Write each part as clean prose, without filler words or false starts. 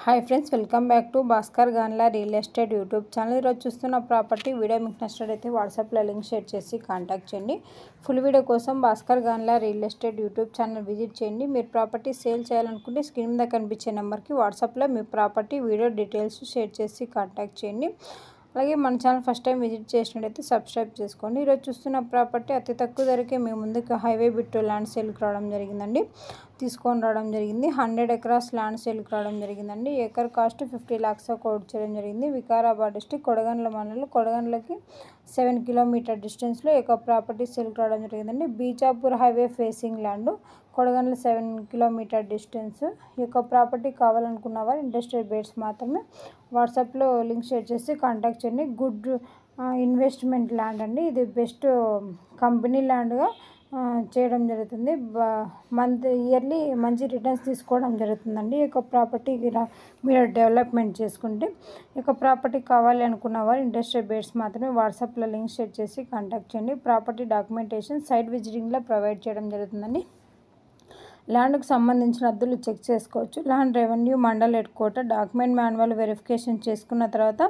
Hi friends, welcome back to Bhaskar Ganla real estate YouTube channel. ఈరోజు చూస్తున్న property video మీకు నచ్చినట్లయితే వాట్సాప్లో లింక్ షేర్ చేసి కాంటాక్ట్ చేయండి. ఫుల్ వీడియో కోసం Bhaskar Ganla real estate YouTube channel visit చేయండి. మీరు ప్రాపర్టీ సేల్ చేయాలనుకుంటే స్క్రీన్ మీద కనిపించే నెంబర్కి వాట్సాప్లో మీ ప్రాపర్టీ వీడియో డీటెయిల్స్ షేర్ చేసి కాంటాక్ట్ చేయండి. అలాగే మన ఛానల్ ఫస్ట్ టైం విజిట్ చేసినట్టయితే సబ్స్క్రైబ్ చేసుకోండి. ఈరోజు చూస్తున్న ప్రాపర్టీ అతి తక్కువ ధరకే మీ ముందుకు హైవే బిట్టు ల్యాండ్ సేల్కి రావడం జరిగిందండి. తీసుకొని రావడం జరిగింది. 100 ఎకరాస్ ల్యాండ్ సేల్కి రావడం జరిగిందండి. ఏకర్ కాస్ట్ 50 lakhs కోట్ చేయడం జరిగింది. వికారాబాద్ డిస్టిక్ కొడగండ్ల మండలం. కొడగండ్లకి 7 కిలోమీటర్ డిస్టెన్స్లో ఈ ప్రాపర్టీ సేల్కి రావడం జరిగిందండి. Bijapur highway facing land, Kodagandla 7 kilometre distance. ఈ యొక్క ప్రాపర్టీ కావాలనుకున్న వారు ఇంట్రెస్టెడ్ బేట్స్ మాత్రమే వాట్సాప్లో లింక్ షేర్ చేసి కాంటాక్ట్ చేయండి. గుడ్ ఇన్వెస్ట్మెంట్ ల్యాండ్ అండి. ఇది బెస్ట్ కంపెనీ ల్యాండ్గా చేయడం జరుగుతుంది. ఇయర్లీ మంచి రిటర్న్స్ తీసుకోవడం జరుగుతుందండి. ఈ యొక్క ప్రాపర్టీ మీరు డెవలప్మెంట్ చేసుకుంటే ఈ యొక్క ప్రాపర్టీ కావాలి అనుకున్న వారు ఇంట్రెస్టెడ్ బేట్స్ మాత్రమే వాట్సాప్లో లింక్ షేర్ చేసి కాంటాక్ట్ చేయండి. ప్రాపర్టీ డాక్యుమెంటేషన్ సైట్ విజిటింగ్లో ప్రొవైడ్ చేయడం జరుగుతుందండి. ల్యాండ్కు సంబంధించిన అద్దులు చెక్ చేసుకోవచ్చు. Land revenue mandal head quarter document manual verification చేసుకున్న తర్వాత,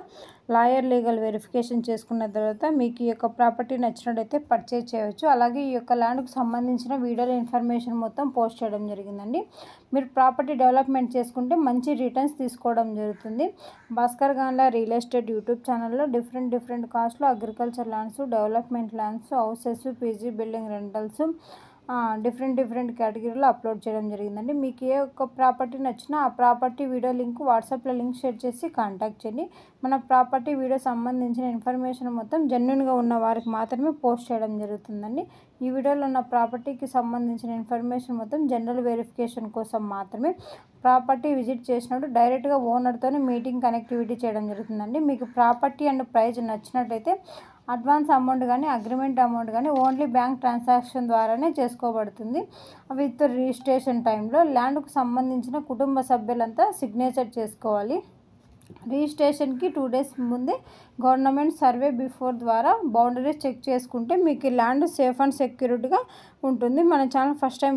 లాయర్ లీగల్ వెరిఫికేషన్ చేసుకున్న తర్వాత మీకు ఈ యొక్క ప్రాపర్టీ నచ్చినట్టయితే పర్చేజ్ చేయవచ్చు. అలాగే ఈ యొక్క ల్యాండ్కు సంబంధించిన వీడియోల ఇన్ఫర్మేషన్ మొత్తం పోస్ట్ చేయడం జరిగిందండి. మీరు ప్రాపర్టీ డెవలప్మెంట్ చేసుకుంటే మంచి రిటర్న్స్ తీసుకోవడం జరుగుతుంది. Bhaskar Ganla real estate YouTube ఛానల్లో డిఫరెంట్ కాస్ట్లో agriculture lands, development lands, houses, PG building rentals different కేటగిరీలో అప్లోడ్ చేయడం జరిగిందండి. మీకు ఏ ఒక్క ప్రాపర్టీ నచ్చినా ఆ ప్రాపర్టీ వీడియో లింక్ వాట్సాప్లో లింక్ షేర్ చేసి కాంటాక్ట్ చేయండి. మన ప్రాపర్టీ వీడియో సంబంధించిన ఇన్ఫర్మేషన్ మొత్తం జెన్యున్గా ఉన్న వారికి మాత్రమే పోస్ట్ చేయడం జరుగుతుందండి. ఈ వీడియోలో ఉన్న ప్రాపర్టీకి సంబంధించిన ఇన్ఫర్మేషన్ మొత్తం జనరల్ వెరిఫికేషన్ కోసం మాత్రమే. ప్రాపర్టీ విజిట్ చేసినప్పుడు డైరెక్ట్గా ఓనర్తోనే మీటింగ్ కనెక్టివిటీ చేయడం జరుగుతుందండి. మీకు ప్రాపర్టీ అండ్ ప్రైస్ నచ్చినట్టయితే అడ్వాన్స్ అమౌంట్ కానీ అగ్రిమెంట్ అమౌంట్ కానీ ఓన్లీ బ్యాంక్ ట్రాన్సాక్షన్ ద్వారానే చేసుకోబడుతుంది. విత్ రిజిస్ట్రేషన్ టైంలో ల్యాండ్కు సంబంధించిన కుటుంబ సభ్యులంతా సిగ్నేచర్ చేసుకోవాలి. రిజిస్ట్రేషన్కి 2 days ముందే గవర్నమెంట్ సర్వే బిఫోర్ ద్వారా బౌండరీస్ చెక్ చేసుకుంటే మీకు ల్యాండ్ సేఫ్ అండ్ సెక్యూరిటీగా ఉంటుంది. మన ఛానల్ ఫస్ట్ టైం